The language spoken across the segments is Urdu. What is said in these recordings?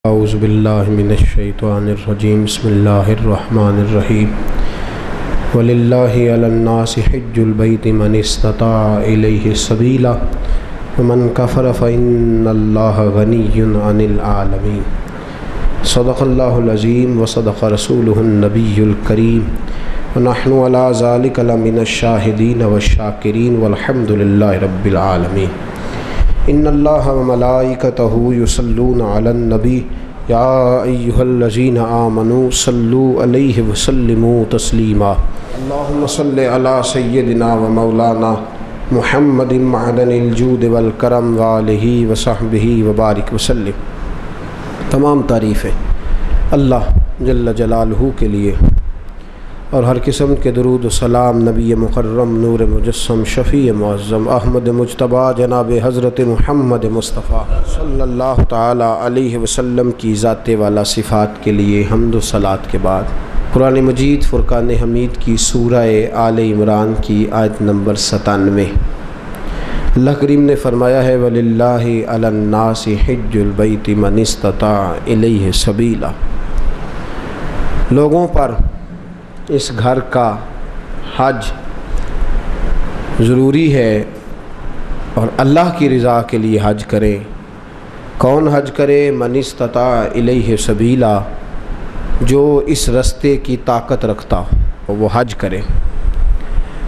اعوذ باللہ من الشیطان الرجیم بسم اللہ الرحمن الرحیم وللہ علی الناس حج البیت من استطاع الیہ سبیلا ومن کفر فإن اللہ غنی عن العالمین صدق اللہ العظیم وصدق رسولہ النبی الکریم ونحن علی ذلک لمن الشاہدین والشاکرین والحمد للہ رب العالمین ان اللہ وملائکتہ یصلون علی النبی یا ایہا الذین آمنوا صلوا علیہ وسلموا تسلیما اللہم صلی علی سیدنا ومولانا محمد معدن الجود والکرم وآلہ وصحبہ وبارک وسلم۔ تمام تعریفیں اللہ جل جلالہ کے لیے اور ہر قسم کے درود و سلام نبی مکرم نور مجسم شفیع معظم احمد مجتبیٰ جناب حضرت محمد مصطفیٰ صلی اللہ تعالی علیہ وسلم کی ذات والا صفات کے لیے حمد و صلات کے بعد قرآن مجید فرقان حمید کی سورہ آل عمران کی آیت نمبر 97 اللہ کریم نے فرمایا ہے وَلِلَّهِ عَلَى النَّاسِ حِجُّ الْبَيْتِ مَنِ اسْتَطَاعَ إِلَيْهِ سَبِيلًا، لوگوں پر اس گھر کا حج ضروری ہے اور اللہ کی رضا کے لیے حج کریں۔ کون حج کرے؟ من استطاع الیہ سبیلا، جو اس رستے کی طاقت رکھتا ہو وہ حج کرے۔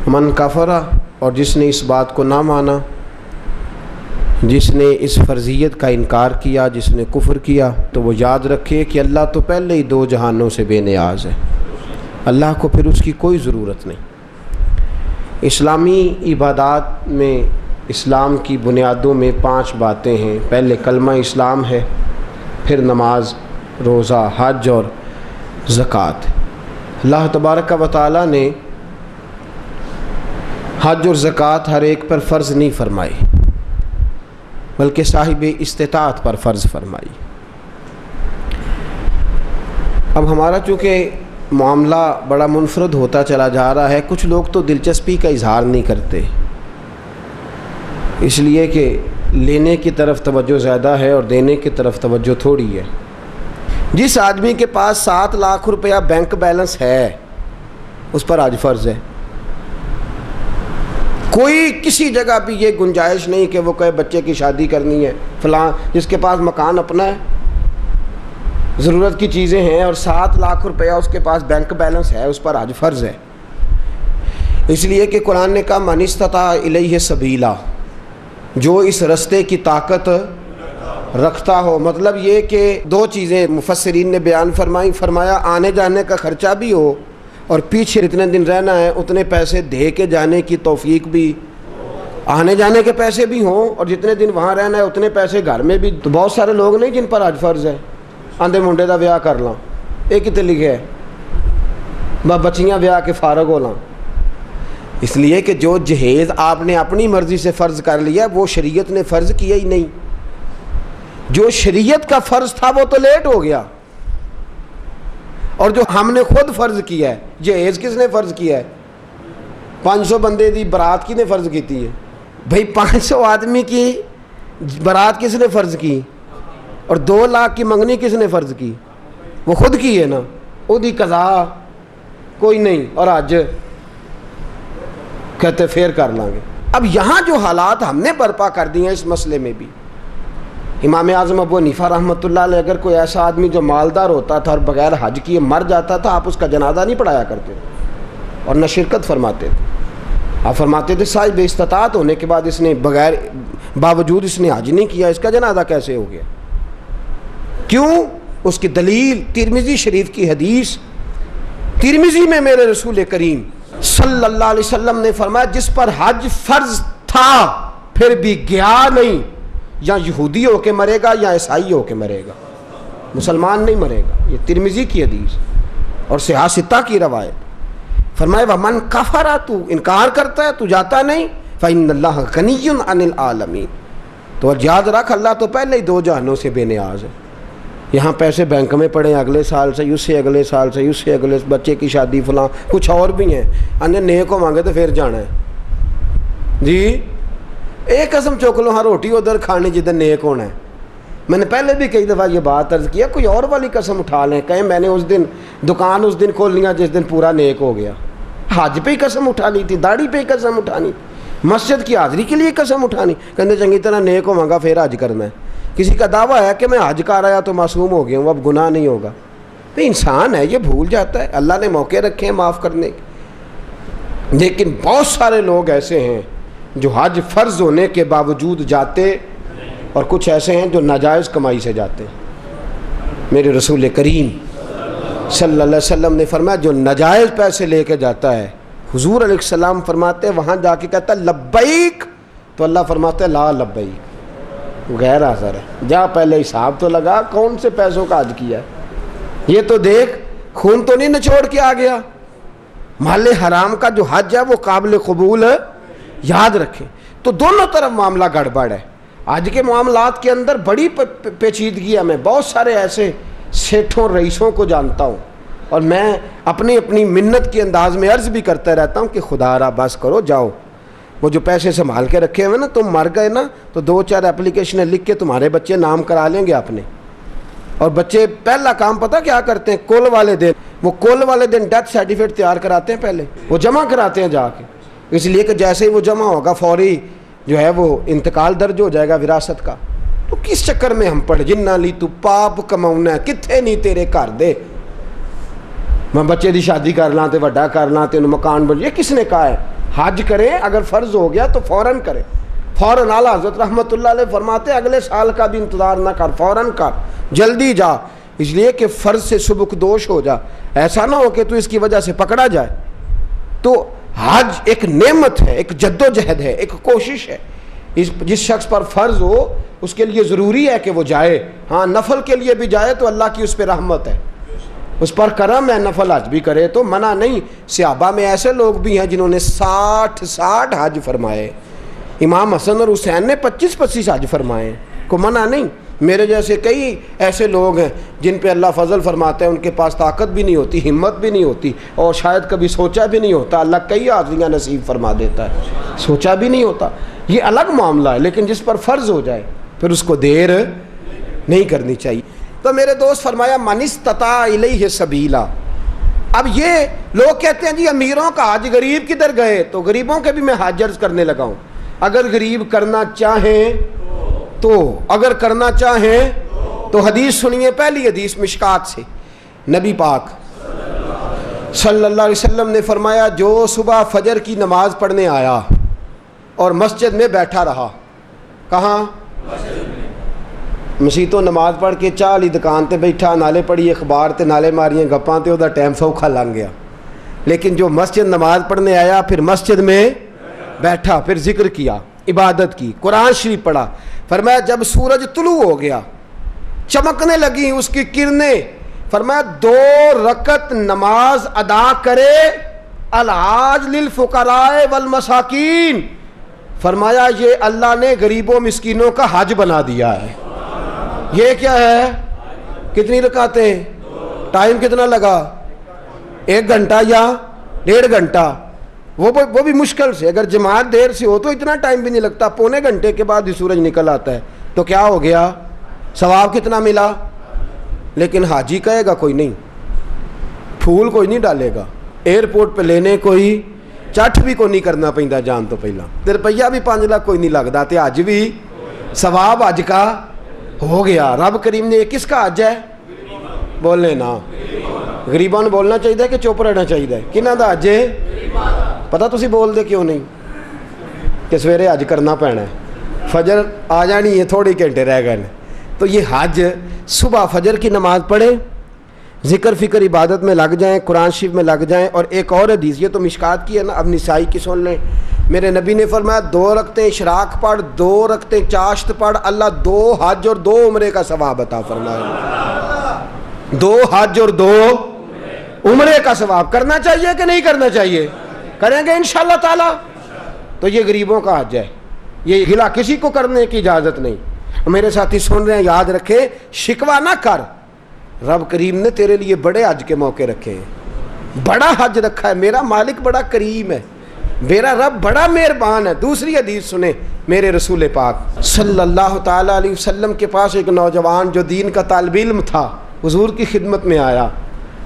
من کفر، اور جس نے اس بات کو نہ مانا، جس نے اس فرضیت کا انکار کیا، جس نے کفر کیا، تو وہ یاد رکھے کہ اللہ تو پہلے ہی دو جہانوں سے بے نیاز ہے، اللہ کو پھر اس کی کوئی ضرورت نہیں۔ اسلامی عبادات میں اسلام کی بنیادوں میں 5 باتیں ہیں۔ پہلے کلمہ اسلام ہے، پھر نماز، روزہ، حج اور زکوٰۃ۔ اللہ تبارک و تعالیٰ نے حج اور زکوٰۃ ہر ایک پر فرض نہیں فرمائی، بلکہ صاحب استطاعت پر فرض فرمائی۔ اب ہمارا چونکہ معاملہ بڑا منفرد ہوتا چلا جا رہا ہے، کچھ لوگ تو دلچسپی کا اظہار نہیں کرتے، اس لیے کہ لینے کی طرف توجہ زیادہ ہے اور دینے کی طرف توجہ تھوڑی ہے۔ جس آدمی کے پاس 7 لاکھ روپیہ بینک بیلنس ہے اس پر حج فرض ہے۔ کوئی کسی جگہ بھی یہ گنجائش نہیں کہ وہ کہے بچے کی شادی کرنی ہے، فلاں جس کے پاس مکان اپنا ہے، ضرورت کی چیزیں ہیں اور 7 لاکھ روپیہ اس کے پاس بینک بیلنس ہے، اس پر حج فرض ہے۔ اس لیے کہ قرآن نے کہا من استطاع الیہ سبیلا، جو اس رستے کی طاقت رکھتا ہو۔ مطلب یہ کہ 2 چیزیں مفسرین نے بیان فرمایا آنے جانے کا خرچہ بھی ہو اور پیچھے اتنے دن رہنا ہے اتنے پیسے دے کے جانے کی توفیق بھی، آنے جانے کے پیسے بھی ہوں اور جتنے دن وہاں رہنا ہے اتنے پیسے گھر میں بھی۔ تو بہت سارے لوگ نہیں جن پر حج فرض ہے، آندے منڈے دا ویاہ کر لاں، یہ کتے لکھے ہے بچیاں ویاہ کے فارغ ہو لاں۔ اس لیے کہ جو جہیز آپ نے اپنی مرضی سے فرض کر لیا وہ شریعت نے فرض کیا ہی نہیں، جو شریعت کا فرض تھا وہ تو لیٹ ہو گیا، اور جو ہم نے خود فرض کیا ہے، جہیز کس نے فرض کیا ہے؟ 500 بندے دی برات کی نے فرض کیتی ہے؟ بھئی 500 آدمی کی برات کس نے فرض کی؟ اور 2 لاکھ کی منگنی کس نے فرض کی؟ وہ خود کی ہے نا، وہ دی قضا کوئی نہیں، اور آج کہتے پھر کر لیں گے۔ اب یہاں جو حالات ہم نے برپا کر دی ہیں اس مسئلے میں بھی، امام اعظم ابو حنیفہ رحمۃ اللہ علیہ اگر کوئی ایسا آدمی جو مالدار ہوتا تھا اور بغیر حج کیے مر جاتا تھا، آپ اس کا جنازہ نہیں پڑھایا کرتے اور نہ شرکت فرماتے تھے۔ آپ فرماتے تھے صاحب استطاعت ہونے کے بعد اس نے باوجود اس نے حج نہیں کیا، اس کا جنازہ کیسے ہو گیا؟ کیوں؟ اس کی دلیل ترمذی شریف کی حدیث، ترمذی میں میرے رسول کریم صلی اللہ علیہ وسلم نے فرمایا جس پر حج فرض تھا پھر بھی گیا نہیں، یا یہودی ہو کے مرے گا یا عیسائی ہو کے مرے گا، مسلمان نہیں مرے گا۔ یہ ترمذی کی حدیث اور صحاح ستہ کی روایت۔ فرمایا ومن کفر، تو انکار کرتا ہے، تو جاتا نہیں، فإن اللہ غنی عن العالمین، تو یاد رکھ اللہ تو پہلے ہی 2 جہانوں سے بے نیاز ہے۔ یہاں پیسے بینک میں پڑے اگلے سال سے، اس سے اگلے سال سے، اس سے اگلے، بچے کی شادی فلاں کچھ اور بھی ہیں، انہیں نیک کو مانگے تو پھر جانا ہے جی۔ ایک قسم چوک لو ہاں روٹی ادھر کھانی جدھر نیک ہونا ہے، میں نے پہلے بھی کئی دفعہ یہ بات عرض کیا، کوئی اور والی قسم اٹھا لیں، کہیں میں نے اس دن دکان اس دن کھول لیا جس دن پورا نیک ہو گیا. حج پہ ہی قسم اٹھانی تھی، داڑھی پہ ہی قسم اٹھانی، مسجد کی حاضری کے لیے قسم اٹھانی، کہتے چنگی طرح نیک ہو مانگا پھر حج کرنا ہے. کسی کا دعویٰ ہے کہ میں حج کر آیا تو معصوم ہو گیا ہوں، اب گناہ نہیں ہوگا. تو انسان ہے، یہ بھول جاتا ہے. اللہ نے موقع رکھے ہیں معاف کرنے کے. لیکن بہت سارے لوگ ایسے ہیں جو حج فرض ہونے کے باوجود جاتے، اور کچھ ایسے ہیں جو ناجائز کمائی سے جاتے ہیں. میرے رسول کریم صلی اللہ علیہ وسلم نے فرمایا جو ناجائز پیسے لے کے جاتا ہے، حضور علیہ السلام فرماتے ہیں وہاں جا کے کہتا ہے لبیک، تو اللہ فرماتا ہے لا لبیک، غیر حاضر ہے. جا پہلے حساب تو لگا کون سے پیسوں کا حج کیا ہے، یہ تو دیکھ خون تو نہیں نچوڑ کے آ گیا. مال حرام کا جو حج ہے وہ قابل قبول ہے، یاد رکھیں. تو دونوں طرف معاملہ گڑبڑ ہے. آج کے معاملات کے اندر بڑی پیچیدگی ہے. میں بہت سارے ایسے سیٹھوں رئیسوں کو جانتا ہوں، اور میں اپنی منت کے انداز میں عرض بھی کرتا رہتا ہوں کہ خدا را بس کرو، جاؤ. وہ جو پیسے سنبھال کے رکھے ہوئے نا، تم مر گئے نا تو 2-4 اپلیکیشنیں لکھ کے تمہارے بچے نام کرا لیں گے اپنے. اور بچے پہلا کام پتہ کیا کرتے ہیں؟ کل والے دن ڈیتھ سرٹیفکیٹ تیار کراتے ہیں، پہلے وہ جمع کراتے ہیں جا کے، اس لیے کہ جیسے ہی وہ جمع ہوگا فوری جو ہے وہ انتقال درج ہو جائے گا وراثت کا. تو کس چکر میں ہم پڑھ جنہ لی تو پاپ کماؤنا ہے، کتنے نہیں تیرے گھر دے، میں بچے دی شادی کر لاں تے وڈا کر لاں تے مکان بن. یہ کس نے کہا ہے؟ حج کریں، اگر فرض ہو گیا تو فوراً کریں. فوراً اعلیٰ حضرت رحمۃ اللہ علیہ فرماتے ہیں اگلے سال کا بھی انتظار نہ کر، فوراً کر، جلدی جا، اس لیے کہ فرض سے سبکدوش ہو جا. ایسا نہ ہو کہ تو اس کی وجہ سے پکڑا جائے. تو حج ایک نعمت ہے، ایک جد و جہد ہے، ایک کوشش ہے. جس شخص پر فرض ہو اس کے لیے ضروری ہے کہ وہ جائے. ہاں نفل کے لیے بھی جائے تو اللہ کی اس پہ رحمت ہے، اس پر کرم ہے، نفل حج بھی کرے تو منع نہیں. صحابہ میں ایسے لوگ بھی ہیں جنہوں نے 60 حج فرمائے. امام حسن اور حسین نے 25 حج فرمائے، کو منع نہیں. میرے جیسے کئی ایسے لوگ ہیں جن پہ اللہ فضل فرماتے ہیں، ان کے پاس طاقت بھی نہیں ہوتی، ہمت بھی نہیں ہوتی، اور شاید کبھی سوچا بھی نہیں ہوتا. اللہ کئی حاضریاں نصیب فرما دیتا ہے، سوچا بھی نہیں ہوتا. یہ الگ معاملہ ہے. لیکن جس پر فرض ہو جائے پھر اس کو دیر نہیں کرنی چاہیے. تو میرے دوست فرمایا من استطاع الیہ سبیلا. اب یہ لوگ کہتے ہیں جی امیروں کا حج، غریب کدھر گئے؟ تو غریبوں کے بھی میں حج عرض کرنے لگا ہوں. اگر غریب کرنا چاہیں تو حدیث سنیے. پہلی حدیث مشکات سے، نبی پاک صلی اللہ علیہ وسلم نے فرمایا جو صبح فجر کی نماز پڑھنے آیا اور مسجد میں بیٹھا رہا. کہاں؟ مسیح تو نماز پڑھ کے چاہ لی دکان تے بیٹھا، نالے پڑھی اخبار تے نالے ماریاں گپاں تے وہ ٹائم سوکھا لنگ گیا. لیکن جو مسجد نماز پڑھنے آیا، پھر مسجد میں بیٹھا، پھر ذکر کیا، عبادت کی، قرآن شریف پڑھا. فرمایا جب سورج طلوع ہو گیا، چمکنے لگی اس کی کرنیں، فرمایا 2 رکعت نماز ادا کرے. الحاج للفقراء والمساکین، فرمایا یہ اللہ نے غریبوں مسکینوں کا حج بنا دیا ہے. یہ کیا ہے؟ کتنی رکعتیں؟ ٹائم کتنا لگا؟ 1 گھنٹہ یا 1.5 گھنٹہ؟ وہ بھی مشکل سے. اگر جماعت دیر سے ہو تو اتنا ٹائم بھی نہیں لگتا. 1.25 گھنٹے کے بعد ہی سورج نکل آتا ہے. تو کیا ہو گیا؟ ثواب کتنا ملا؟ لیکن حاجی کہے گا کوئی نہیں، پھول کوئی نہیں ڈالے گا، ایئرپورٹ پہ لینے کوئی چٹ بھی کوئی نہیں کرنا پیندا جان تو پہلا، تے روپیہ بھی 5 لاکھ کوئی نہیں لگتا، تے حج بھی ثواب حج کا ہو گیا. رب کریم نے یہ کس کا حج ہے؟ بولنے نا، غریباں بولنا چاہیے کہ چپ رہنا چاہیے؟ کنہاں دا حج ہے؟ پتہ تسی بول دے کیوں نہیں؟ کہ سویرے حج کرنا پینا ہے، فجر آ جانی ہے، تھوڑے گھنٹے رہ گئے. تو یہ حج صبح فجر کی نماز پڑھیں، ذکر فکر عبادت میں لگ جائیں، قرآن شریف میں لگ جائیں. اور ایک اور حدیث، یہ تو مشکات کی ہے نا، اب نسائی کی سن لیں. میرے نبی نے فرمایا 2 رکعتیں اشراق پڑھ، 2 رکعتیں چاشت پڑھ، اللہ 2 حج اور 2 عمرے کا ثواب عطا فرمائے. 2 حج اور 2 عمرے کا ثواب. کرنا چاہیے کہ نہیں کرنا چاہیے؟ کریں گے انشاءاللہ تعالی. تو یہ غریبوں کا حج ہے، یہ گلا کسی کو کرنے کی اجازت نہیں. میرے ساتھی سن رہے ہیں، یاد رکھے، شکوہ نہ کر. رب کریم نے تیرے لیے بڑے حج کے موقع رکھے ہیں، بڑا حج رکھا ہے. میرا مالک بڑا کریم ہے، میرا رب بڑا مہربان ہے. دوسری حدیث سنیں، میرے رسول پاک صلی اللہ تعالیٰ علیہ وسلم کے پاس ایک نوجوان جو دین کا طالب علم تھا حضور کی خدمت میں آیا.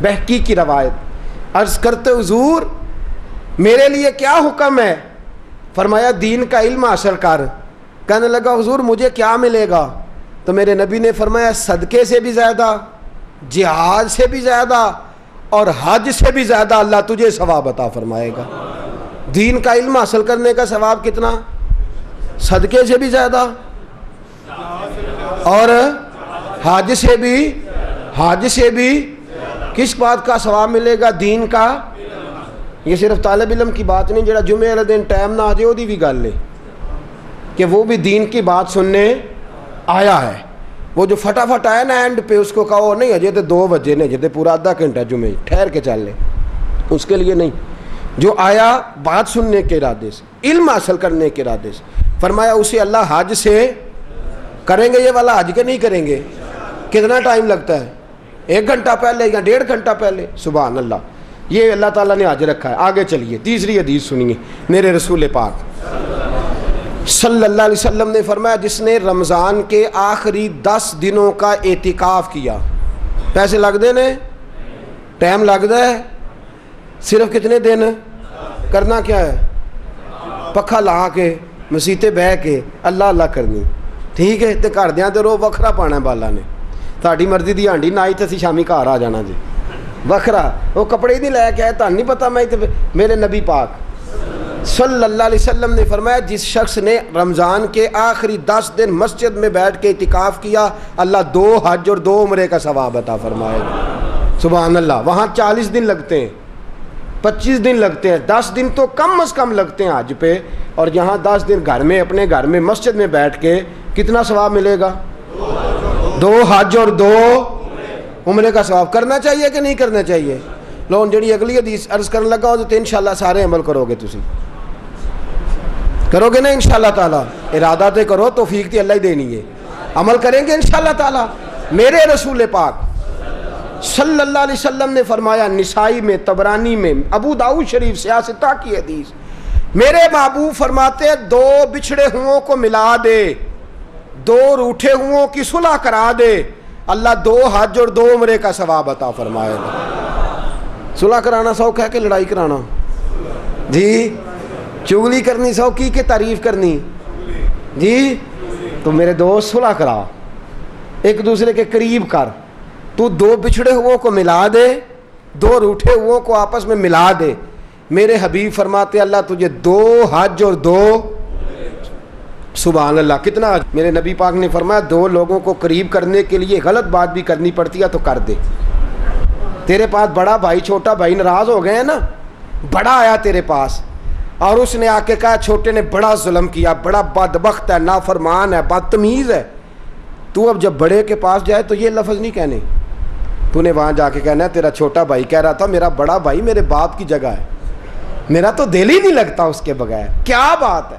بہقی کی روایت. عرض کرتے حضور میرے لیے کیا حکم ہے؟ فرمایا دین کا علم حاصل کر. کہنے لگا حضور مجھے کیا ملے گا؟ تو میرے نبی نے فرمایا صدقے سے بھی زیادہ، جہاد سے بھی زیادہ اور حج سے بھی زیادہ اللہ تجھے ثواب عطا فرمائے گا. دین کا علم حاصل کرنے کا ثواب کتنا؟ صدقے سے بھی زیادہ اور حج سے بھی. کس بات کا ثواب ملے گا؟ دین کا. یہ صرف طالب علم کی بات نہیں جڑا جمعے والے دن ٹائم نہ آ جائے وہ بھی گل ہے کہ وہ بھی دین کی بات سننے آیا ہے. وہ جو فٹافٹ آیا نا اینڈ پہ اس کو کہو نہیں اجے تو 2 بجے نے اجے تو پورا آدھا گھنٹہ جمعے ٹھہر کے چل لے، اس کے لیے نہیں. جو آیا بات سننے کے ارادے سے، علم حاصل کرنے کے ارادے سے، فرمایا اسے اللہ حج سے کریں گے. یہ والا حج کے نہیں کریں گے. کتنا ٹائم لگتا ہے؟ 1 گھنٹہ پہلے یا 1.5 گھنٹہ پہلے. سبحان اللہ. یہ اللہ تعالیٰ نے حج رکھا ہے. آگے چلیے تیسری حدیث سنیے. میرے رسول پاک صلی اللہ علیہ وسلم نے فرمایا جس نے رمضان کے آخری 10 دنوں کا اعتکاف کیا. پیسے لگتے نے؟ ٹائم لگتا ہے؟ صرف کتنے دن کرنا کیا ہے؟ پکھا لا کے مسیتے بہ کے اللہ اللہ کرنی. ٹھیک ہے تو گھر دیاں تے رو وکھرا پانا بالا نے. تھاڈی مرضی دی ہانڈی نہ آئی تو اسی شامی گھر آ جانا جی وکھرا. وہ کپڑے ہی نہیں لے کے آئے تہن نہیں پتا. میں میرے نبی پاک صلی اللہ علیہ وسلم نے فرمایا جس شخص نے رمضان کے آخری 10 دن مسجد میں بیٹھ کے اعتکاف کیا اللہ 2 حج اور 2 عمرے کا ثواب عطا فرمائے گا. سبحان اللہ. وہاں 40 دن لگتے ہیں، 25 دن لگتے ہیں، 10 دن تو کم از کم لگتے ہیں حج پہ. اور یہاں 10 دن گھر میں اپنے گھر میں مسجد میں بیٹھ کے کتنا ثواب ملے گا؟ 2 حج اور 2 عمرے کا ثواب. کرنا چاہیے کہ نہیں کرنا چاہیے؟ لو جڑی اگلی حدیث عرض کرنے لگا ہو تو انشاءاللہ سارے عمل کرو گے. تسی کرو گے نا انشاءاللہ تعالی؟ ارادہ تے کرو، توفیق تے اللہ ہی دینی ہے. عمل کریں گے انشاءاللہ تعالی. میرے رسول پاک صلی اللہ علیہ وسلم نے فرمایا نسائی میں، طبرانی میں، ابو داؤد شریف سیاستہ کی حدیث، میرے محبوب فرماتے 2 بچھڑے ہوں کو ملا دے، 2 روٹھے ہوں کی صلح کرا دے، اللہ 2 حج اور 2 عمرے کا ثواب عطا فرمائے گا. صلح کرانا سوکھ ہے کہ لڑائی کرانا؟ جی چغلی کرنی سوکھی کہ تعریف کرنی؟ جی تو میرے دوست صلح کرا، ایک دوسرے کے قریب کر. تو 2 بچھڑے ہوں کو ملا دے، 2 روٹھے ہوں کو آپس میں ملا دے. میرے حبیب فرماتے اللہ تجھے 2 حج اور 2. سبحان اللہ. کتنا؟ میرے نبی پاک نے فرمایا 2 لوگوں کو قریب کرنے کے لیے غلط بات بھی کرنی پڑتی ہے تو کر دے. تیرے پاس بڑا بھائی چھوٹا بھائی ناراض ہو گئے ہیں نا، بڑا آیا تیرے پاس اور اس نے آ کے کہا چھوٹے نے بڑا ظلم کیا، بڑا بدبخت ہے، نافرمان ہے، بدتمیز ہے. تو اب جب بڑے کے پاس جائے تو یہ لفظ نہیں کہنے. تو نے وہاں جا کے کہنا ہے تیرا چھوٹا بھائی کہہ رہا تھا میرا بڑا بھائی میرے باپ کی جگہ ہے، میرا تو دل ہی نہیں لگتا اس کے بغیر. کیا بات ہے،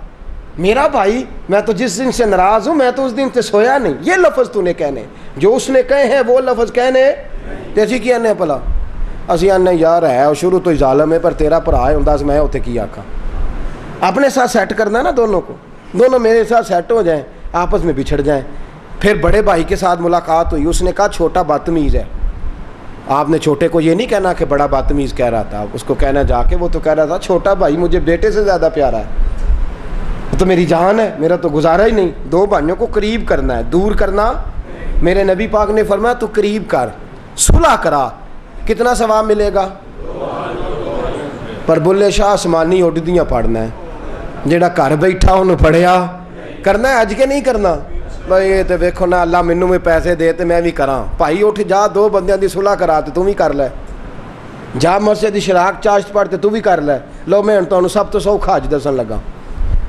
میرا بھائی، میں تو جس دن سے ناراض ہوں میں تو اس دن سے سویا نہیں. یہ لفظ تو نے کہنے، جو اس نے کہے ہیں وہ لفظ کہنے. تیسی کی آنے پلا اسی آنے یار ہے اور شروع تو ہی ظالم ہے پر تیرا بھرا ہے ہوں میں اتنے کی آکھا. اپنے ساتھ سیٹ کرنا نا دونوں کو، دونوں میرے ساتھ سیٹ ہو جائیں، آپس میں بچھڑ جائیں. پھر بڑے بھائی کے ساتھ ملاقات ہوئی، اس نے کہا چھوٹا بدتمیز ہے. آپ نے چھوٹے کو یہ نہیں کہنا کہ بڑا بدتمیز کہہ رہا تھا، اس کو کہنا جا کے وہ تو کہہ رہا تھا چھوٹا بھائی مجھے بیٹے سے زیادہ پیارا ہے، تو میری جان ہے، میرا تو گزارا ہی نہیں. 2 بھائیوں کو قریب کرنا ہے، دور کرنا. میرے نبی پاک نے فرمایا تو قریب کر، صلح کرا. کتنا ثواب ملے گا؟ پر بلے شاہ آسمانی اڈدیاں پڑھنا ہے، جیڑا گھر بیٹھا انہوں پڑھیا کرنا ہے. اج کے نہیں کرنا بھائی یہ تو ویکھو نا اللہ مینوں میں پیسے دے تو میں بھی کراں. بھائی اٹھ جا 2 بندیاں دی صلح کرا تے تو بھی کر لے، جا مسجد دی شراک چاشت پڑھ تے تو بھی کر لے. لو میں تمہیں سب تو سوکھا اج دسن لگا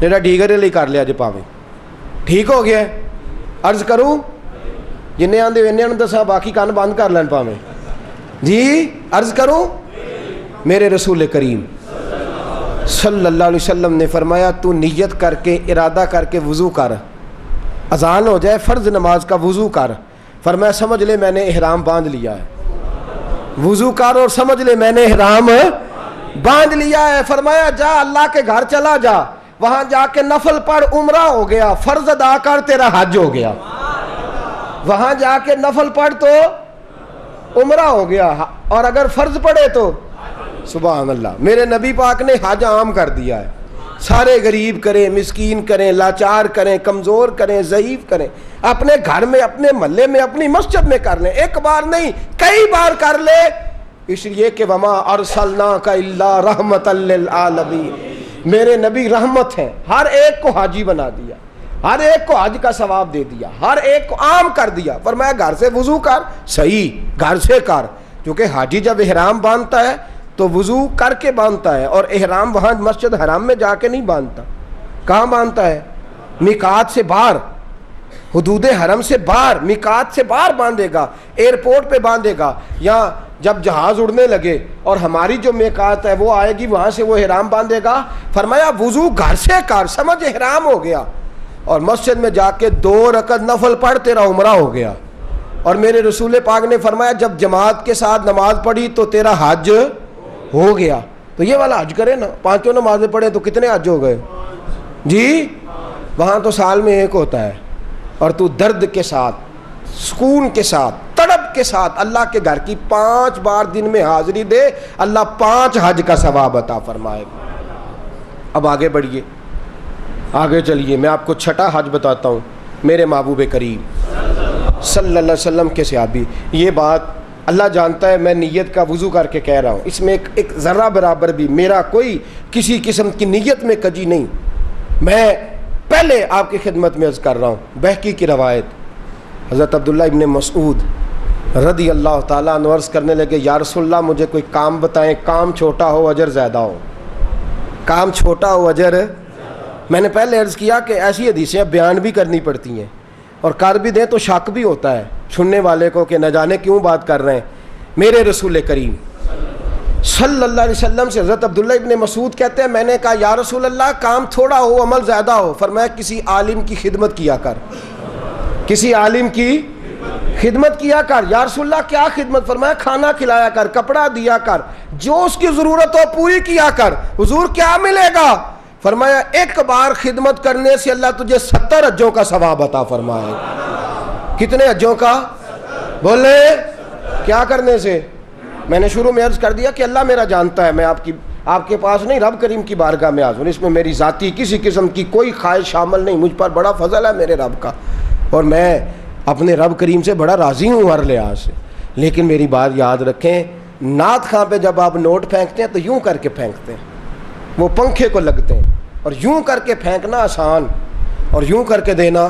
جیڑا ڈیگرے لئی کر لیا جی پاویں ٹھیک ہو گیا. عرض کروں جن آدھے انہیں دسا باقی کان بند کر لین پاویں. جی عرض کروں میرے رسول کریم صلی اللہ علیہ وسلم نے فرمایا تو نیت کر کے ارادہ کر کے وضو کر، اذان ہو جائے فرض نماز کا وضو کر. فرمایا سمجھ لے میں نے احرام باندھ لیا ہے. وضو کر اور سمجھ لے میں نے احرام باندھ لیا ہے. فرمایا جا اللہ کے گھر چلا جا، وہاں جا کے نفل پڑھ عمرہ ہو گیا، فرض ادا کر تیرا حج ہو گیا، وہاں جا کے نفل پڑھ تو عمرہ ہو گیا، اور اگر فرض پڑھے تو سبحان اللہ، میرے نبی پاک نے حج عام کر دیا ہے، سارے غریب کریں، مسکین کریں، لاچار کریں، کمزور کریں، ضعیف کریں، اپنے گھر میں، اپنے محلے میں، اپنی مسجد میں کر لیں، ایک بار نہیں کئی بار کر لے، اس لیے کہ وما ارسلناک الا رحمۃ للعالمین، میرے نبی رحمت ہیں، ہر ایک کو حاجی بنا دیا، ہر ایک کو حج کا ثواب دے دیا، ہر ایک کو عام کر دیا، فرمایا گھر سے وضو کر، صحیح گھر سے کر، کیونکہ حاجی جب احرام باندھتا ہے تو وضو کر کے باندھتا ہے، اور احرام وہاں مسجد حرام میں جا کے نہیں باندھتا، کہاں باندھتا ہے؟ میقات سے باہر، حدود حرم سے باہر، میقات سے باہر باندھے گا، ایئرپورٹ پہ باندھے گا، یا جب جہاز اڑنے لگے اور ہماری جو میقات ہے وہ آئے گی، وہاں سے وہ احرام باندھے گا، فرمایا وضو گھر سے کر، سمجھ احرام ہو گیا، اور مسجد میں جا کے 2 رکعت نفل پڑھ تیرا عمرہ ہو گیا، اور میرے رسول پاک نے فرمایا جب جماعت کے ساتھ نماز پڑھی تو تیرا حج ہو گیا، تو یہ والا حج کرے نا، 5 نمازیں پڑھیں تو کتنے حج ہو گئے جی؟ وہاں تو سال میں ایک ہوتا ہے، اور تو درد کے ساتھ، سکون کے ساتھ، تڑپ کے ساتھ اللہ کے گھر کی 5 بار دن میں حاضری دے، اللہ 5 حج کا ثواب عطا فرمائے گا۔ اب آگے بڑھیے، آگے چلیے، میں آپ کو 6واں حج بتاتا ہوں، میرے محبوب کریم صلی اللہ علیہ وسلم کے صحابی، یہ بات اللہ جانتا ہے، میں نیت کا وضو کر کے کہہ رہا ہوں، اس میں ایک ذرہ برابر بھی میرا کوئی کسی قسم کی نیت میں کجی نہیں، میں پہلے آپ کی خدمت میں عرض کر رہا ہوں، بہقی کی روایت، حضرت عبداللہ ابن مسعود رضی اللہ تعالیٰ عنہ عرض کرنے لگے، یا رسول اللہ مجھے کوئی کام بتائیں، کام چھوٹا ہو اجر زیادہ ہو، کام چھوٹا ہو اجر، میں نے پہلے عرض کیا کہ ایسی حدیثیں بیان بھی کرنی پڑتی ہیں، اور کر بھی دیں تو شک بھی ہوتا ہے سننے والے کو کہ نہ جانے کیوں بات کر رہے ہیں۔ میرے رسول کریم صلی اللہ علیہ وسلم سے حضرت عبداللہ ابن مسعود کہتے ہیں، میں نے کہا یا رسول اللہ کام تھوڑا ہو عمل زیادہ ہو، فرمایا کسی عالم کی خدمت کیا کر، کسی عالم کی خدمت کیا کر۔ یا رسول اللہ کیا خدمت؟ فرمایا کھانا کھلایا کر، کپڑا دیا کر، جو اس کی ضرورت ہو پوری کیا کر۔ حضور کیا ملے گا؟ فرمایا ایک بار خدمت کرنے سے اللہ تجھے 70 حجوں کا ثواب عطا فرمائے گا۔ کتنے حجوں کا؟ بولے کیا کرنے سے؟ میں نے شروع میں عرض کر دیا کہ اللہ میرا جانتا ہے، میں آپ کے پاس نہیں، رب کریم کی بارگاہ میں حاضر، اس میں میری ذاتی کسی قسم کی کوئی خواہش شامل نہیں، مجھ پر بڑا فضل ہے میرے رب کا، اور میں اپنے رب کریم سے بڑا راضی ہوں ہر لحاظ سے۔ لیکن میری بات یاد رکھیں، نعت خواں پہ جب آپ نوٹ پھینکتے ہیں تو یوں کر کے پھینکتے ہیں، وہ پنکھے کو لگتے ہیں، اور یوں کر کے پھینکنا آسان اور یوں کر کے دینا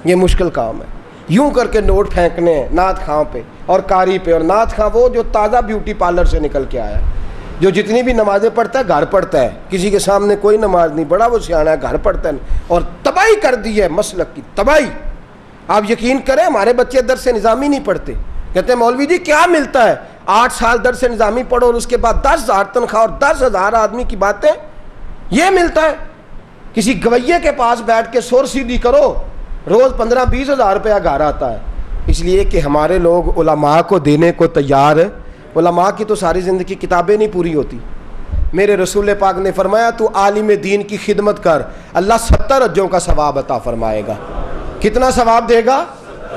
یہ مشکل کام ہے۔ یوں کر کے نوٹ پھینکنے ہیں نعت خواں پہ اور قاری پہ، اور نعت خواں وہ جو تازہ بیوٹی پارلر سے نکل کے آیا ہے، جو جتنی بھی نمازیں پڑھتا ہے گھر پڑھتا ہے، کسی کے سامنے کوئی نماز نہیں، بڑا وہ سیاح ہے، گھر پڑھتا ہے، اور تباہی کر دی ہے مسلک کی تباہی۔ آپ یقین کریں ہمارے بچے درس نظامی نہیں پڑھتے، کہتے ہیں مولوی جی کیا ملتا ہے؟ 8 سال درس نظامی پڑھو اور اس کے بعد 10,000 تنخواہ اور 10,000 آدمی کی باتیں، یہ ملتا ہے؟ کسی گویے کے پاس بیٹھ کے سر سیدھی کرو، روز 15-20 ہزار روپیہ گھر آتا ہے۔ اس لیے کہ ہمارے لوگ علماء کو دینے کو تیار ہے، علماء کی تو ساری زندگی کتابیں نہیں پوری ہوتی۔ میرے رسول پاک نے فرمایا تو عالم دین کی خدمت کر، اللہ 70 حجوں کا ثواب عطا فرمائے گا۔ کتنا ثواب دے گا؟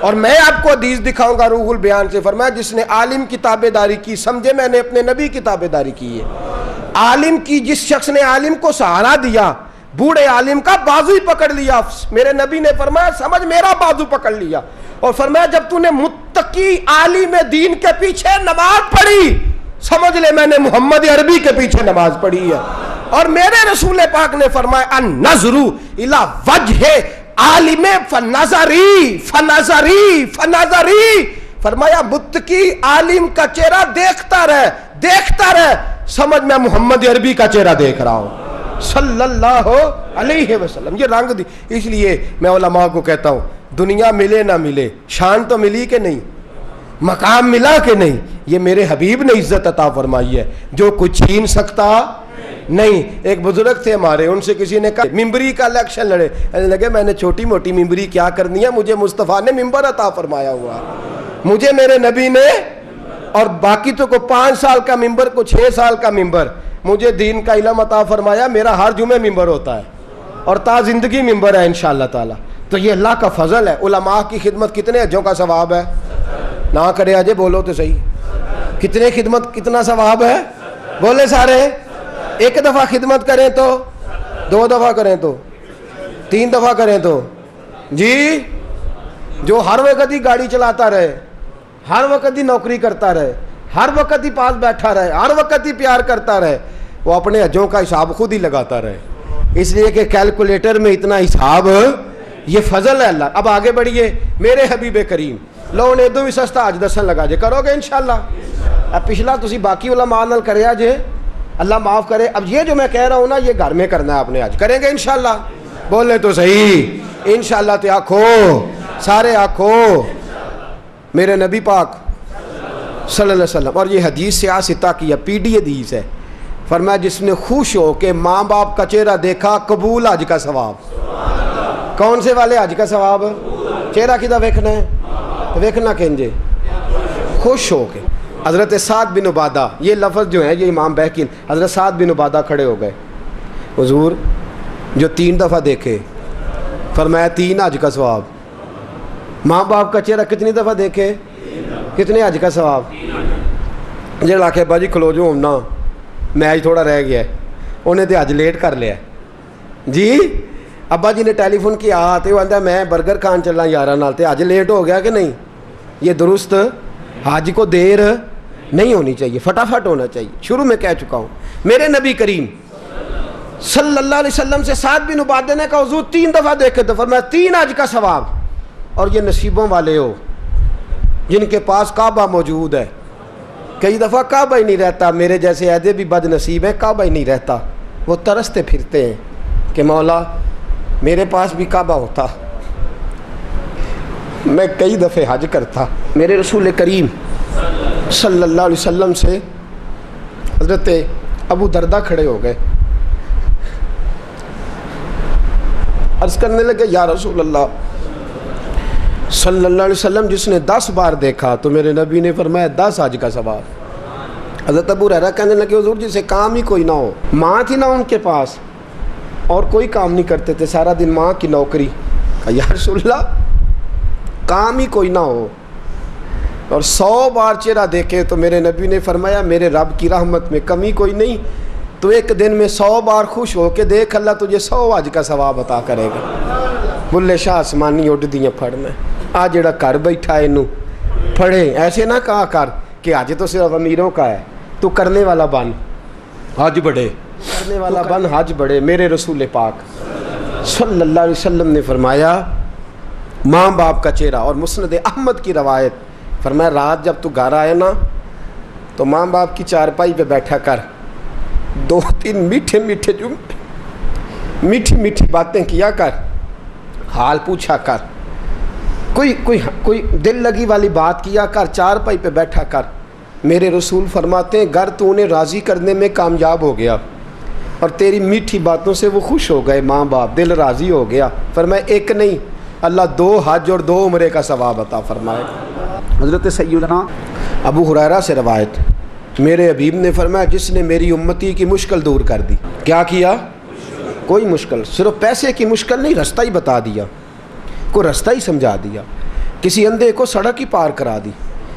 اور میں آپ کو حدیث دکھاؤں گا روح البیان سے، فرمایا جس نے عالم کی تابع داری کی، سمجھے میں نے اپنے نبی کی تابع داری کی ہے۔ عالم کی، جس شخص نے عالم کو سہارا دیا، بوڑھے عالم کا بازو ہی پکڑ لیا، میرے نبی نے فرمایا سمجھ میرا بازو پکڑ لیا، اور فرمایا جب تو نے متقی عالم دین کے پیچھے نماز پڑھی، سمجھ لے میں نے محمد عربی کے پیچھے نماز پڑھی ہے۔ اور میرے رسول پاک نے فرمایا النظر الی وجہ عالم فنظری فنظری فنظری، فرمایا متقی عالم کا چہرہ دیکھتا رہ، سمجھ میں محمد عربی کا چہرہ دیکھ رہا ہوں صلی اللہ علیہ وسلم۔ یہ رنگ دی، اس لیے میں علماء کو کہتا ہوں دنیا ملے نہ ملے، شان تو ملی کہ نہیں، مقام ملا کہ نہیں، یہ میرے حبیب نے عزت عطا فرمائی ہے، جو کچھ چھین سکتا نہیں۔ ایک بزرگ تھے ہمارے، ان سے کسی نے کہا ممبری کا الیکشن لڑے، لگے میں نے چھوٹی موٹی ممبری کیا کرنی ہے، مجھے مصطفیٰ نے ممبر عطا فرمایا ہوا، مجھے میرے نبی نے، اور باقی تو کو 5 سال کا ممبر، کو 6 سال کا ممبر، مجھے دین کا علم عطا فرمایا، میرا ہر جمعہ ممبر ہوتا ہے اور تا زندگی ممبر ہے انشاءاللہ تعالی. تو یہ اللہ کا فضل ہے. علماء کی خدمت کتنے حجوں کا ثواب ہے؟ نہ کرے اجے بولو تو صحیح. کتنے خدمت کتنا ثواب ہے؟ بولے سارے. ایک دفعہ خدمت کریں تو، 2 دفعہ کریں تو، 3 دفعہ کریں تو جی. جو ہر وقت ہی گاڑی چلاتا رہے، ہر وقت ہی نوکری کرتا رہے، ہر وقت ہی پاس بیٹھا رہے، ہر وقت ہی پیار کرتا رہے، وہ اپنے حجوں کا حساب خود ہی لگاتا رہے. اس لیے کہ کیلکولیٹر میں اتنا حساب، یہ فضل ہے اللہ. اب آگے بڑھیے. میرے حبیب کریم لو نے دو بھی سستا اج دسن لگا جے. کرو گے انشاءاللہ؟ اب پچھلا تسی باقی علماء نال کریا جے، اللہ معاف کرے. اب یہ جو میں کہہ رہا ہوں نا، یہ گھر میں کرنا ہے اپنے. آج کریں گے انشاءاللہ؟ بولے تو صحیح. انشاءاللہ تو آکھو، سارے آکھو میرے نبی پاک صلی اللہ علیہ وسلم. اور یہ حدیث سے آستہ کی پی ڈی حدیث ہے. فرمایا جس نے خوش ہو کہ ماں باپ کا چہرہ دیکھا، قبول حج کا ثواب. کون سے والے حج کا ثواب؟ چہرہ کدھا ویکھنا ہے؟ ویکھنا کہنجے خوش ہو کے. حضرت سعد بن عبادہ، یہ لفظ جو ہے یہ امام بہقی، حضرت سعد بن عبادہ کھڑے ہو گئے. حضور جو 3 دفعہ دیکھے، فرمایا 3 حج کا ثواب. ماں باپ کا چہرہ کتنی دفعہ دیکھے؟ کتنے حج کا ثواب؟ جڑا آکھے باجی کھلو جو ہونا میچ تھوڑا رہ گیا ہے، انہیں تو حج لیٹ کر لیا جی. ابا جی نے ٹیلی فون کیا تو وہ آتا میں برگر کھان چلنا یارہ نال، تے حج لیٹ ہو گیا کہ نہیں؟ یہ درست. حج کو دیر نہیں ہونی چاہیے، فٹافٹ ہونا چاہیے. شروع میں کہہ چکا ہوں. میرے نبی کریم صلی اللہ علیہ وسلم سے سعد بن عبادہ نے کہا حضور 3 دفعہ دیکھے تو فرمایا 3 حج کا ثواب. اور یہ نصیبوں والے ہو جن کے پاس کعبہ موجود ہے. کئی دفعہ کعبہ ہی نہیں رہتا. میرے جیسے عہدے بھی بد نصیب ہیں، کعبہ ہی نہیں رہتا. وہ ترستے پھرتے ہیں کہ مولا میرے پاس بھی کعبہ ہوتا، میں کئی دفعہ حج کرتا. میرے رسول کریم صلی اللہ علیہ وسلم سے حضرت ابو دردہ کھڑے ہو گئے. عرض کرنے لگے یا رسول اللہ صلی اللہ علیہ وسلم جس نے 10 بار دیکھا تو میرے نبی نے فرمایا 10 حج کا ثواب. حضرت ابو ہریرہ کہنے لگے حضور جسے کام ہی کوئی نہ ہو، ماں تھی نہ ان کے پاس اور کوئی کام نہیں کرتے تھے، سارا دن ماں کی نوکری. کہا یا رسول اللہ کام ہی کوئی نہ ہو اور 100 بار چہرہ دیکھے تو میرے نبی نے فرمایا میرے رب کی رحمت میں کمی کوئی نہیں، تو ایک دن میں 100 بار خوش ہو کے دیکھ، اللہ تجھے 100 حج کا ثواب عطا کرے گا. بلے شاہ آسمانی اڈ دیاں پھڑنا آ جڑا گھر بیٹھا ہے انہوں پڑھے. ایسے نہ کہا کر کہ حج تو صرف امیروں کا ہے، تو کرنے والا بن حج بڑھے، کرنے والا بن حج بڑھے. میرے رسول پاک صلی اللہ علیہ وسلم نے فرمایا ماں باپ کا چہرہ. اور مسند احمد کی روایت فرمایا رات جب تو گھر آئے نا تو ماں باپ کی چارپائی پہ بیٹھا کر 2-3 میٹھے میٹھے میٹھی میٹھی باتیں کیا کر، حال پوچھا کر، کوئی دل لگی والی بات کیا کر، چارپائی پہ بیٹھا کر. میرے رسول فرماتے ہیں گر تو انہیں راضی کرنے میں کامیاب ہو گیا اور تیری میٹھی باتوں سے وہ خوش ہو گئے، ماں باپ دل راضی ہو گیا. فرمایا ایک نہیں اللہ 2 حج اور 2 عمرے کا ثواب عطا فرمائے. حضرت سیدنا ابو ہریرہ سے روایت، میرے حبیب نے فرمایا جس نے میری امتی کی مشکل دور کر دی. کیا کیا؟ کوئی مشکل، صرف پیسے کی مشکل نہیں، رستہ ہی بتا دیا، کوئی رستہ ہی سمجھا دیا، کسی اندھے کو سڑک ہی پار کرا دی،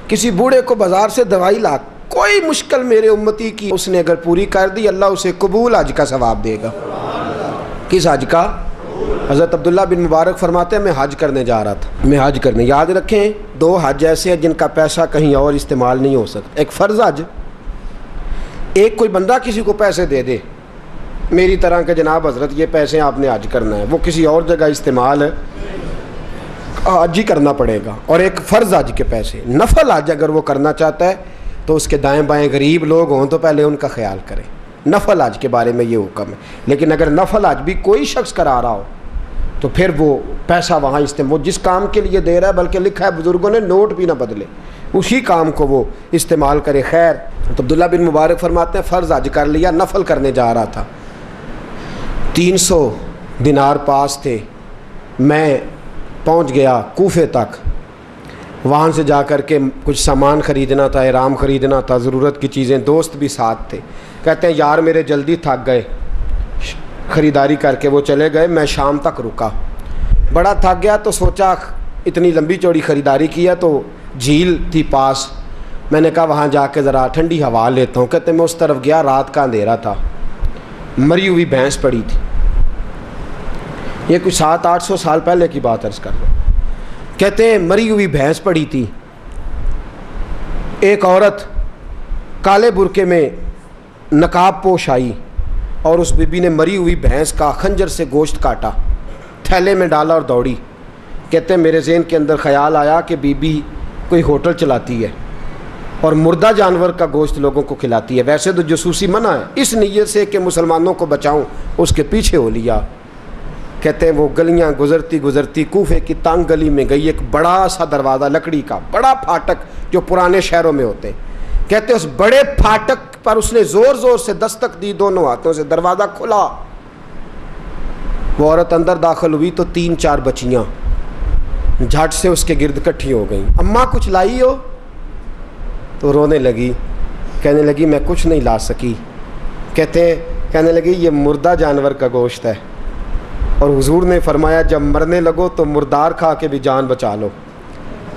کسی بوڑھے کو بازار سے دوائی لا. کوئی مشکل میرے امتی کی اس نے اگر پوری کر دی اللہ اسے قبول حج کا ثواب دے گا. کس حج کا؟ حضرت عبداللہ بن مبارک فرماتے ہیں میں حج کرنے جا رہا تھا، میں حج کرنے. یاد رکھیں 2 حج ایسے ہیں جن کا پیسہ کہیں اور استعمال نہیں ہو سکتا. ایک فرض حج، ایک کوئی بندہ کسی کو پیسے دے دے میری طرح کہ جناب حضرت یہ پیسے آپ نے حج کرنا ہے، وہ کسی اور جگہ استعمال حج ہی کرنا پڑے گا. اور ایک فرض حج کے پیسے، نفل حج اگر وہ کرنا چاہتا ہے تو اس کے دائیں بائیں غریب لوگ ہوں تو پہلے ان کا خیال کرے. نفل حج کے بارے میں یہ حکم ہے. لیکن اگر نفل حج بھی کوئی شخص کرا رہا ہو تو پھر وہ پیسہ وہاں استعمال، جس کام کے لیے دے رہا ہے، بلکہ لکھا ہے بزرگوں نے نوٹ بھی نہ بدلے، اسی کام کو وہ استعمال کرے. خیر تو عبداللہ بن مبارک فرماتے ہیں فرض حج کر لیا، نفل کرنے جا رہا تھا. 300 دینار پاس تھے. میں پہنچ گیا کوفے تک. وہاں سے جا کر کے کچھ سامان خریدنا تھا، احرام خریدنا تھا، ضرورت کی چیزیں، دوست بھی ساتھ تھے. کہتے ہیں یار میرے جلدی تھک گئے خریداری کر کے، وہ چلے گئے، میں شام تک رکا. بڑا تھک گیا تو سوچا اتنی لمبی چوڑی خریداری کیا تو جھیل تھی پاس، میں نے کہا وہاں جا کے ذرا ٹھنڈی ہوا لیتا ہوں. کہتے ہیں میں اس طرف گیا، رات کا اندھیرا تھا، مری ہوئی بھینس پڑی تھی. یہ کچھ 700-800 سال پہلے کی بات عرض کر رہا ہوں. کہتے ہیں مری ہوئی بھینس پڑی تھی. ایک عورت کالے برقعے میں نقاب پوش آئی اور اس بی بی نے مری ہوئی بھینس کا خنجر سے گوشت کاٹا، تھیلے میں ڈالا اور دوڑی. کہتے ہیں میرے ذہن کے اندر خیال آیا کہ بی بی کوئی ہوٹل چلاتی ہے اور مردہ جانور کا گوشت لوگوں کو کھلاتی ہے. ویسے تو جاسوسی منع ہے، اس نیت سے کہ مسلمانوں کو بچاؤں اس کے پیچھے ہو لیا. کہتے ہیں وہ گلیاں گزرتی گزرتی کوفے کی تنگ گلی میں گئی، ایک بڑا سا دروازہ لکڑی کا، بڑا پھاٹک جو پرانے شہروں میں ہوتے ہیں. کہتے ہیں اس بڑے پھاٹک پر اس نے زور زور سے دستک دی، دونوں ہاتھوں سے دروازہ کھلا. وہ عورت اندر داخل ہوئی تو 3-4 بچیاں جھٹ سے اس کے گرد اکٹھی ہو گئیں. اماں کچھ لائی ہو؟ تو رونے لگی، کہنے لگی میں کچھ نہیں لا سکی. کہنے لگی یہ مردہ جانور کا گوشت ہے اور حضور نے فرمایا جب مرنے لگو تو مردار کھا کے بھی جان بچا لو.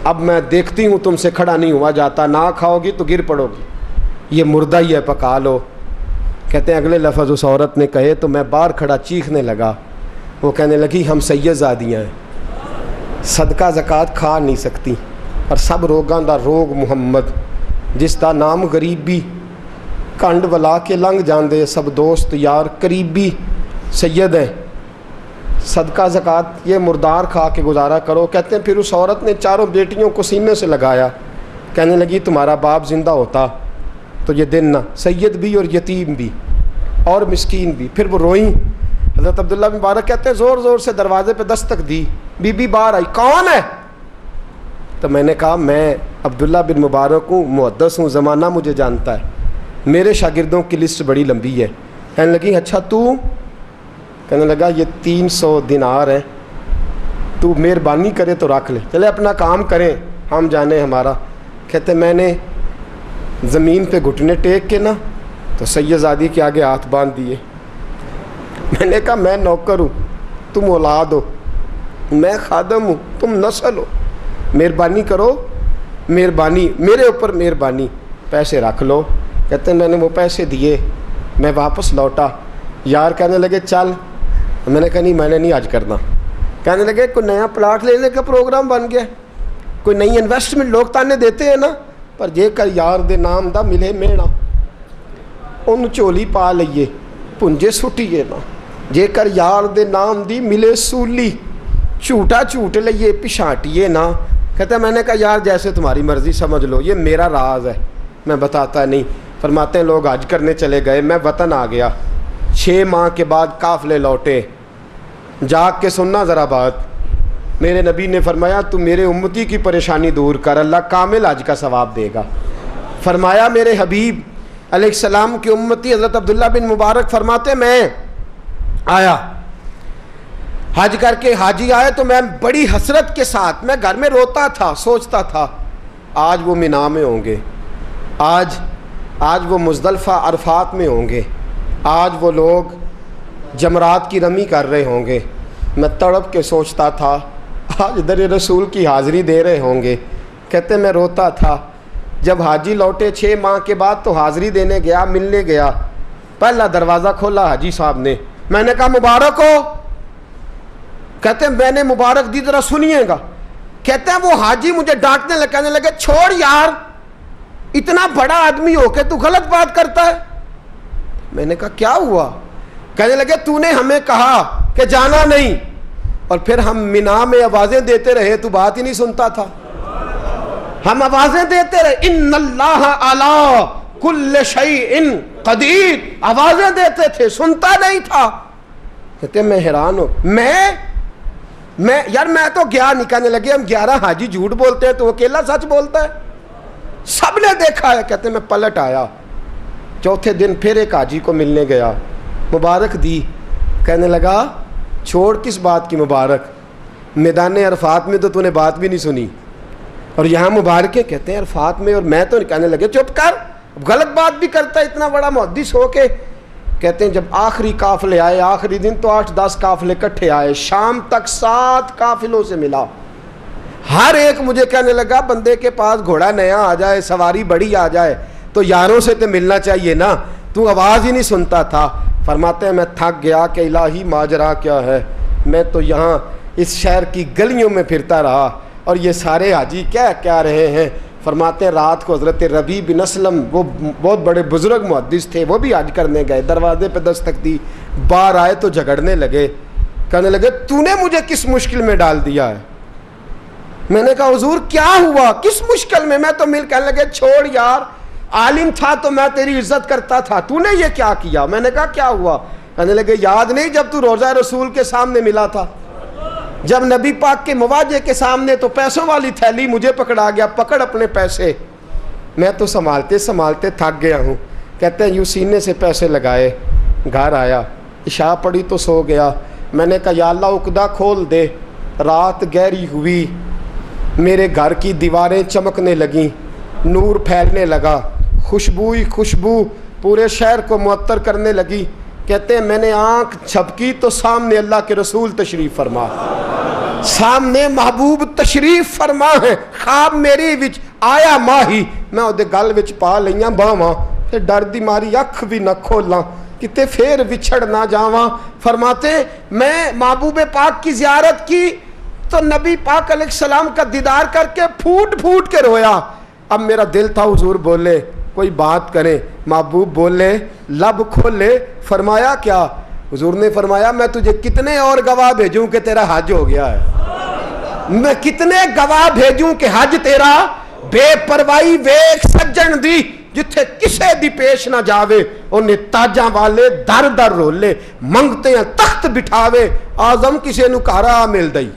اب میں دیکھتی ہوں تم سے کھڑا نہیں ہوا جاتا، نہ کھاؤ گی تو گر پڑو گی، یہ مردہ ہی ہے پکا لو. کہتے ہیں اگلے لفظ اس عورت نے کہے تو میں باہر کھڑا چیخنے لگا. وہ کہنے لگی ہم سید زادیاں ہیں، صدقہ زکوٰۃ کھا نہیں سکتی، اور سب روگاں دا روگ محمد، جس دا نام غریبی، کنڈ ولا کے لنگ جاندے سب دوست یار قریبی، سید ہیں، صدقہ زکوٰۃ یہ مردار کھا کے گزارا کرو. کہتے ہیں پھر اس عورت نے 4 بیٹیوں کو سینے سے لگایا، کہنے لگی تمہارا باپ زندہ ہوتا تو یہ دن نہ، سید بھی اور یتیم بھی اور مسکین بھی. پھر وہ روئیں. حضرت عبداللہ بن مبارک کہتے ہیں زور زور سے دروازے پہ دستک دی، بی بی باہر آئی، کون ہے؟ تو میں نے کہا میں عبداللہ بن مبارک ہوں، محدث ہوں، زمانہ مجھے جانتا ہے، میرے شاگردوں کی لسٹ بڑی لمبی ہے. کہنے لگی اچھا تو؟ کہنے لگا یہ 300 دینار ہیں، تو مہربانی کرے تو رکھ لے، چلے اپنا کام کریں ہم جانے ہمارا. کہتے میں نے زمین پہ گھٹنے ٹیک کے نا تو سید زادی کے آگے ہاتھ باندھ دیے. میں نے کہا میں نوکر ہوں، تم اولاد ہو، میں خادم ہوں، تم نسل ہو، مہربانی کرو، مہربانی میرے اوپر مہربانی، پیسے رکھ لو. کہتے ہیں میں نے وہ پیسے دیے، میں واپس لوٹا. یار کہنے لگے چل، میں نے کہا نہیں میں نے نہیں آج کرنا. کہنے لگے کوئی نیا پلاٹ لینے کا پروگرام بن گیا، کوئی نئی انویسٹمنٹ، لوگ تانے دیتے ہیں نا، پر جے کر یار دے نام دا ملے میڑا ان چولی پا لئیے پنجے سٹیے نا، جے کر یار دے نام دی ملے سولی جھوٹا جھوٹ لئیے پچھاٹیے نا. کہتا ہے میں نے کہا یار جیسے تمہاری مرضی سمجھ لو، یہ میرا راز ہے میں بتاتا نہیں. فرماتے ہیں لوگ حج کرنے چلے گئے، میں وطن آ گیا، 6 ماہ کے بعد قافلے لوٹے. جاگ کے سننا ذرا بات، میرے نبی نے فرمایا تو میرے امتی کی پریشانی دور کر، اللہ کامل حج کا ثواب دے گا. فرمایا میرے حبیب علیہ السلام کی امتی حضرت عبداللہ بن مبارک فرماتے میں آیا حج کر کے، حاجی آئے تو میں بڑی حسرت کے ساتھ میں گھر میں روتا تھا، سوچتا تھا آج وہ مینا میں ہوں گے، آج وہ مزدلفہ عرفات میں ہوں گے، آج وہ لوگ جمرات کی رمی کر رہے ہوں گے. میں تڑپ کے سوچتا تھا آج در رسول کی حاضری دے رہے ہوں گے. کہتے میں روتا تھا. جب حاجی لوٹے 6 ماہ کے بعد تو حاضری دینے گیا، ملنے گیا، پہلا دروازہ کھولا حاجی صاحب نے. میں نے کہا مبارک ہو. کہتے ہیں میں نے مبارک دی، ذرا سنیے گا. کہتے ہیں وہ حاجی مجھے ڈانٹنے لگے، کہنے لگے چھوڑ یار، اتنا بڑا آدمی ہو کے تو غلط بات کرتا ہے. میں نے کہا کیا ہوا؟ کہنے لگے تو نے ہمیں کہا کہ جانا نہیں، اور پھر ہم مینا میں آوازیں دیتے رہے، تو بات ہی نہیں سنتا تھا. ہم آوازیں دیتے رہے ان اللہ علی کل شیء قدیر، آوازیں دیتے تھے، سنتا نہیں تھا. کہتے میں حیران ہوں، میں یار میں تو گیا نہیں. کہنے لگے ہم 11 حاجی جھوٹ بولتے ہیں تو اکیلا سچ بولتا ہے، سب نے دیکھا ہے. کہتے میں پلٹ آیا، چوتھے دن پھر ایک حاجی کو ملنے گیا، مبارک دی. کہنے لگا چھوڑ کس بات کی مبارک، میدان عرفات میں تو نے بات بھی نہیں سنی، اور یہاں مبارکیں کہتے ہیں عرفات میں، اور میں تو کہنے لگے چپ کر، غلط بات بھی کرتا ہے اتنا بڑا محدث ہو کے. کہتے ہیں جب آخری قافلے آئے، آخری دن تو 8-10 قافلے اکٹھے آئے، شام تک 7 قافلوں سے ملا. ہر ایک مجھے کہنے لگا بندے کے پاس گھوڑا نیا آ جائے، سواری بڑی آ جائے تو یاروں سے تو ملنا چاہیے نا، تو آواز ہی نہیں سنتا تھا. فرماتے ہیں میں تھک گیا کہ الہی ماجرا کیا ہے، میں تو یہاں اس شہر کی گلیوں میں پھرتا رہا اور یہ سارے حاجی کیا رہے ہیں. فرماتے ہیں رات کو حضرت ربیع بن اسلم، وہ بہت بڑے بزرگ محدث تھے، وہ بھی حج کرنے گئے، دروازے پہ دستک دی، باہر آئے تو جھگڑنے لگے، کہنے لگے تو نے مجھے کس مشکل میں ڈال دیا ہے. میں نے کہا حضور کیا ہوا، کس مشکل میں؟ میں تو کہنے لگے چھوڑ یار، عالم تھا تو میں تیری عزت کرتا تھا، تو نے یہ کیا کیا؟ میں نے کہا کیا ہوا؟ کہنے لگے یاد نہیں جب تو روضہ رسول کے سامنے ملا تھا، جب نبی پاک کے مواجہ کے سامنے تو پیسوں والی تھیلی مجھے پکڑا گیا، پکڑ اپنے پیسے. میں تو سنبھالتے سنبھالتے تھک گیا ہوں. کہتے ہیں یوں سینے سے پیسے لگائے، گھر آیا، عشاء پڑی تو سو گیا. میں نے کہا یا اللہ عقدہ کھول دے. رات گہری ہوئی، میرے گھر کی دیواریں چمکنے لگیں، نور پھیلنے لگا، خوشبو ہی خوشبو پورے شہر کو معطر کرنے لگی. کہتے ہیں میں نے آنکھ جھپکی تو سامنے اللہ کے رسول تشریف فرما، سامنے محبوب تشریف فرما ہے. خواب میری وچ آیا ماہی، میں اودے گل وچ پا لئیاں باواں، پھر ڈر دی ماری اکھ بھی نہ کھولاں کتے پھر وچھڑ نہ جاواں. فرماتے میں محبوب پاک کی زیارت کی تو نبی پاک علیہ السلام کا دیدار کر کے پھوٹ پھوٹ کے رویا. اب میرا دل تھا حضور بولے، کوئی بات کریں. محبوب بولے، لب کھولے. فرمایا کیا؟ حضور نے فرمایا میں تجھے کتنے اور گواہ بھیجوں کہ تیرا حج ہو گیا ہے، میں کتنے گواہ بھیجوں کہ حج تیرا بے پروائی ویکھ سجن دی، جتھے کسے دی پیش نہ جاوے انہیں تاجاں والے در در رولے، منگتے ہیں تخت بٹھاوے. آزم کسے نو کارا مل دئی،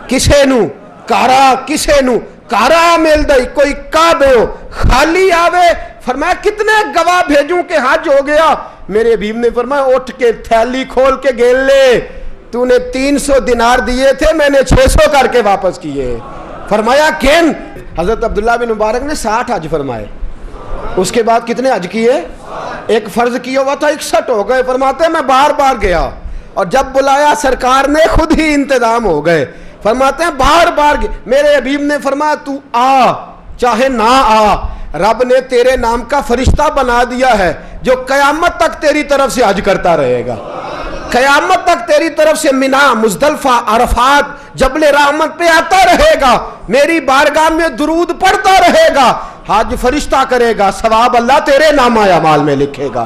کسے نو کارا، کسے نو کارا مل دئی، کوئی کعبے ہو خالی آوے. فرمایا کتنے گواہ بھیجوں کہ حج ہو گیا. میرے حبیب نے فرمایا اٹھ کے تھیلی کھول کے گیل لے، تو نے 300 دینار دیے تھے، میں نے 600 کر کے واپس کیے. فرمایا کن؟ حضرت عبداللہ بن مبارک نے 60 حج فرمائے. اس کے بعد کتنے حج کیے؟ ایک فرض کیا ہوا تھا 61 ہو گئے. فرماتے ہیں میں بار بار گیا اور جب بلایا سرکار نے خود ہی انتظام ہو گئے. فرماتے ہیں بار بار میرے حبیب نے فرمایا تو آ چاہے نہ آ، رب نے تیرے نام کا فرشتہ بنا دیا ہے جو قیامت تک تیری طرف سے حج کرتا رہے گا، قیامت تک تیری طرف سے منا، مزدلفہ، عرفات، جبل رحمت پہ آتا رہے گا، میری بارگاہ میں درود پڑھتا رہے گا، حج فرشتہ کرے گا، ثواب اللہ تیرے نامہ اعمال میں لکھے گا.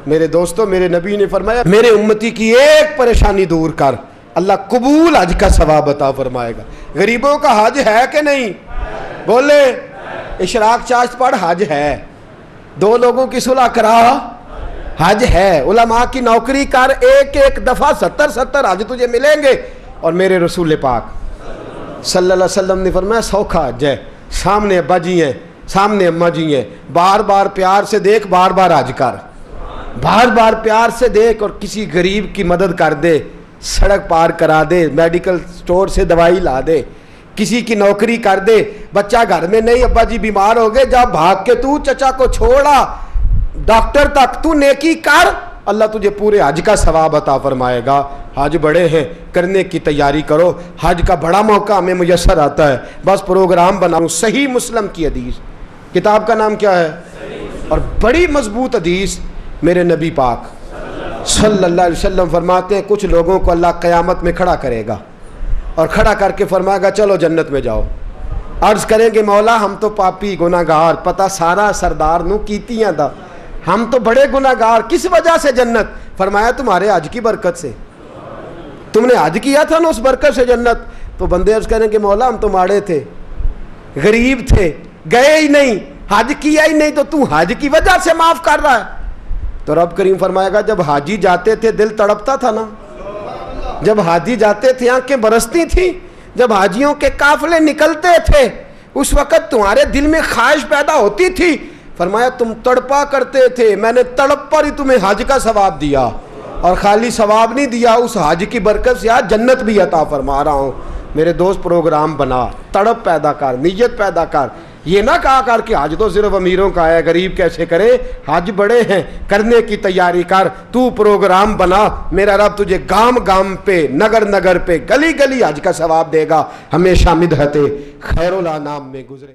میرے دوستو، میرے نبی نے فرمایا میرے امتی کی ایک پریشانی دور کر، اللہ قبول حج کا ثواب عطا فرمائے گا. غریبوں کا حج ہے کہ نہیں؟ بولے اشراق چاشت پڑھ، حج ہے. 2 لوگوں کی صلح کرا، حج ہے. علماء کی نوکری کر، ایک ایک دفعہ 70 حج تجھے ملیں گے. اور میرے رسول پاک صلی اللہ علیہ وسلم نے فرمایا سوکھا حج ہے، سامنے ابا جی ہیں، سامنے اماں جی ہیں، بار بار پیار سے دیکھ، بار بار حج کر، بار بار پیار سے دیکھ، اور کسی غریب کی مدد کر دے، سڑک پار کرا دے، میڈیکل سٹور سے دوائی لا دے، کسی کی نوکری کر دے. بچہ گھر میں نہیں، ابا جی بیمار ہو گئے، جا بھاگ کے تو چچا کو چھوڑا ڈاکٹر تک، تو نیکی کر، اللہ تجھے پورے حج کا ثواب عطا فرمائے گا. حج بڑے ہیں، کرنے کی تیاری کرو. حج کا بڑا موقع ہمیں میسر آتا ہے، بس پروگرام بناؤں. صحیح مسلم کی حدیث، کتاب کا نام کیا ہے؟ اور بڑی مضبوط حدیث. میرے نبی پاک صلی اللہ علیہ وسلم فرماتے ہیں کچھ لوگوں کو اللہ قیامت میں کھڑا کرے گا اور کھڑا کر کے فرمائے گا چلو جنت میں جاؤ. عرض کریں گے مولا ہم تو پاپی گناہگار، پتہ سارا سردار نو کیتیاں دا، ہم تو بڑے گناہگار، کس وجہ سے جنت؟ فرمایا تمہارے حج کی برکت سے، تم نے حج کیا تھا نا، اس برکت سے جنت. تو بندے عرض کریں کہ مولا ہم تو ماڑے تھے، غریب تھے، گئے ہی نہیں، حج کیا ہی نہیں، تو حج کی وجہ سے معاف کر رہا ہے. تو رب کریم فرمائے گا جب حاجی جاتے تھے دل تڑپتا تھا نا، جب حاجی جاتے تھے آنکھیں برستی تھیں، جب حاجیوں کے قافلے نکلتے تھے اس وقت تمہارے دل میں خواہش پیدا ہوتی تھی. فرمایا تم تڑپا کرتے تھے، میں نے تڑپ پر ہی تمہیں حج کا ثواب دیا، اور خالی ثواب نہیں دیا، اس حج کی برکت سے آج جنت بھی عطا فرما رہا ہوں. میرے دوست پروگرام بنا, تڑپ پیدا کر, نیت پیدا کر. یہ نہ کہا کر کہ حج تو صرف امیروں کا ہے, غریب کیسے کرے, حج بڑے ہیں, کرنے کی تیاری کر. تو پروگرام بنا, میرا رب تجھے گام گام پہ, نگر نگر پہ, گلی گلی حج کا ثواب دے گا. ہمیشہ مدحت خیر الانام میں گزرے.